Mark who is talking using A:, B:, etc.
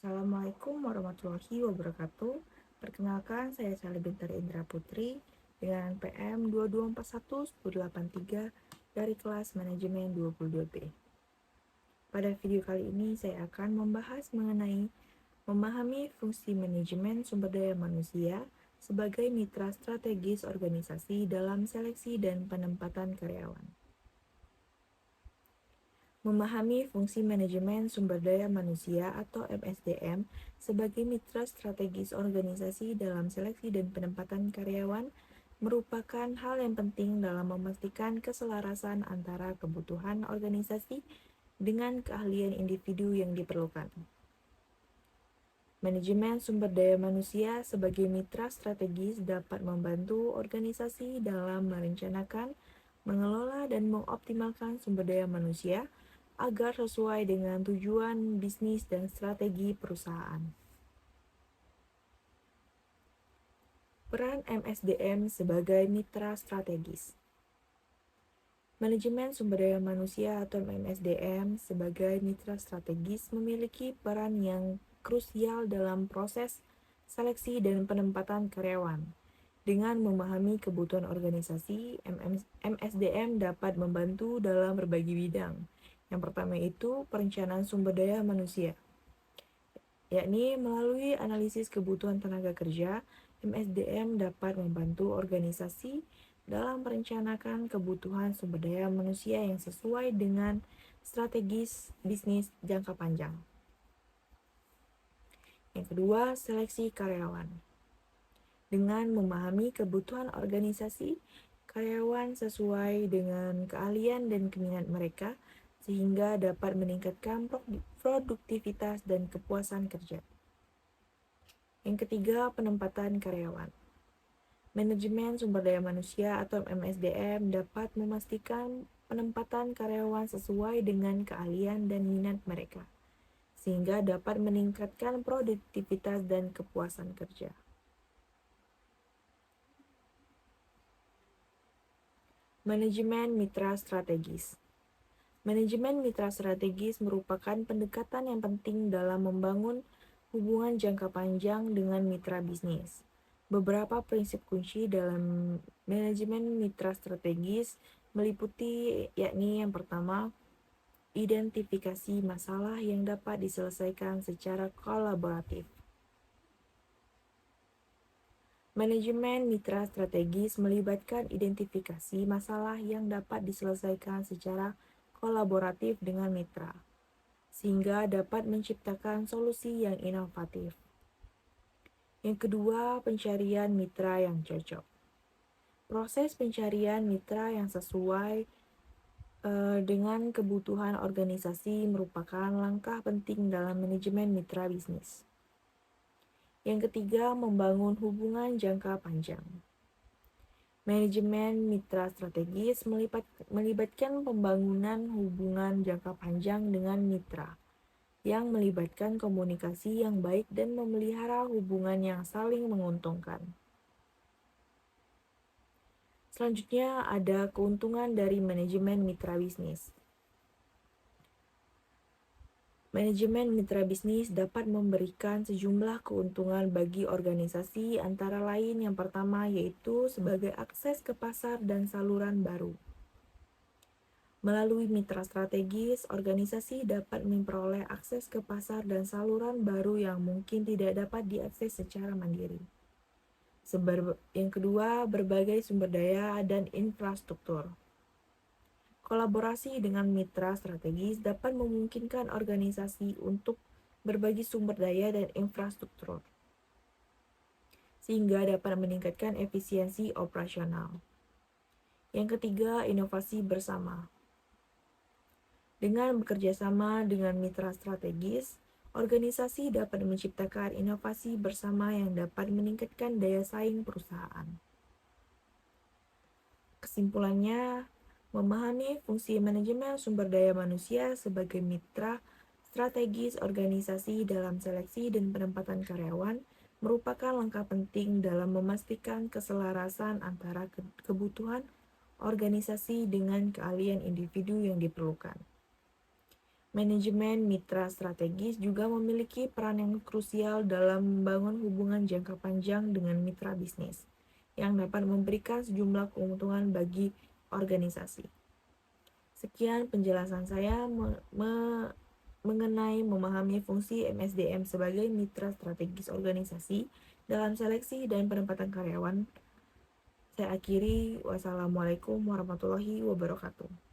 A: Assalamualaikum warahmatullahi wabarakatuh. Perkenalkan, saya Sally Bintari Indra Putri dengan PM 2241-1083 dari kelas manajemen 22B. Pada video kali ini saya akan membahas mengenai memahami fungsi manajemen sumber daya manusia sebagai mitra strategis organisasi dalam seleksi dan penempatan karyawan. Memahami fungsi manajemen sumber daya manusia atau MSDM sebagai mitra strategis organisasi dalam seleksi dan penempatan karyawan merupakan hal yang penting dalam memastikan keselarasan antara kebutuhan organisasi dengan keahlian individu yang diperlukan. Manajemen sumber daya manusia sebagai mitra strategis dapat membantu organisasi dalam merencanakan, mengelola, dan mengoptimalkan sumber daya manusia agar sesuai dengan tujuan bisnis dan strategi perusahaan. Peran MSDM sebagai mitra strategis. Manajemen sumber daya manusia atau MSDM sebagai mitra strategis memiliki peran yang krusial dalam proses seleksi dan penempatan karyawan. Dengan memahami kebutuhan organisasi, MSDM dapat membantu dalam berbagai bidang. Yang pertama itu perencanaan sumber daya manusia, yakni melalui analisis kebutuhan tenaga kerja, MSDM dapat membantu organisasi dalam merencanakan kebutuhan sumber daya manusia yang sesuai dengan strategis bisnis jangka panjang. Yang kedua, seleksi karyawan. Dengan memahami kebutuhan organisasi, karyawan sesuai dengan keahlian dan keminat mereka, sehingga dapat meningkatkan produktivitas dan kepuasan kerja. Yang ketiga, penempatan karyawan. Manajemen sumber daya manusia atau MSDM dapat memastikan penempatan karyawan sesuai dengan keahlian dan minat mereka, sehingga dapat meningkatkan produktivitas dan kepuasan kerja. Manajemen mitra strategis. Manajemen mitra strategis merupakan pendekatan yang penting dalam membangun hubungan jangka panjang dengan mitra bisnis. Beberapa prinsip kunci dalam manajemen mitra strategis meliputi yakni yang pertama, identifikasi masalah yang dapat diselesaikan secara kolaboratif. Manajemen mitra strategis melibatkan identifikasi masalah yang dapat diselesaikan secara kolaboratif dengan mitra, sehingga dapat menciptakan solusi yang inovatif. Yang kedua, pencarian mitra yang cocok. Proses pencarian mitra yang sesuai dengan kebutuhan organisasi merupakan langkah penting dalam manajemen mitra bisnis. Yang ketiga, membangun hubungan jangka panjang. Manajemen mitra strategis melibatkan pembangunan hubungan jangka panjang dengan mitra, yang melibatkan komunikasi yang baik dan memelihara hubungan yang saling menguntungkan. Selanjutnya ada keuntungan dari manajemen mitra bisnis. Manajemen mitra bisnis dapat memberikan sejumlah keuntungan bagi organisasi, antara lain yang pertama yaitu sebagai akses ke pasar dan saluran baru. Melalui mitra strategis, organisasi dapat memperoleh akses ke pasar dan saluran baru yang mungkin tidak dapat diakses secara mandiri. Yang kedua, berbagai sumber daya dan infrastruktur. Kolaborasi dengan mitra strategis dapat memungkinkan organisasi untuk berbagi sumber daya dan infrastruktur, sehingga dapat meningkatkan efisiensi operasional. Yang ketiga, inovasi bersama. Dengan bekerja sama dengan mitra strategis, organisasi dapat menciptakan inovasi bersama yang dapat meningkatkan daya saing perusahaan. Kesimpulannya, memahami fungsi manajemen sumber daya manusia sebagai mitra strategis organisasi dalam seleksi dan penempatan karyawan merupakan langkah penting dalam memastikan keselarasan antara kebutuhan organisasi dengan keahlian individu yang diperlukan. Manajemen mitra strategis juga memiliki peran yang krusial dalam membangun hubungan jangka panjang dengan mitra bisnis, yang dapat memberikan sejumlah keuntungan bagi organisasi. Sekian penjelasan saya mengenai memahami fungsi MSDM sebagai mitra strategis organisasi dalam seleksi dan penempatan karyawan. Saya akhiri, wassalamualaikum warahmatullahi wabarakatuh.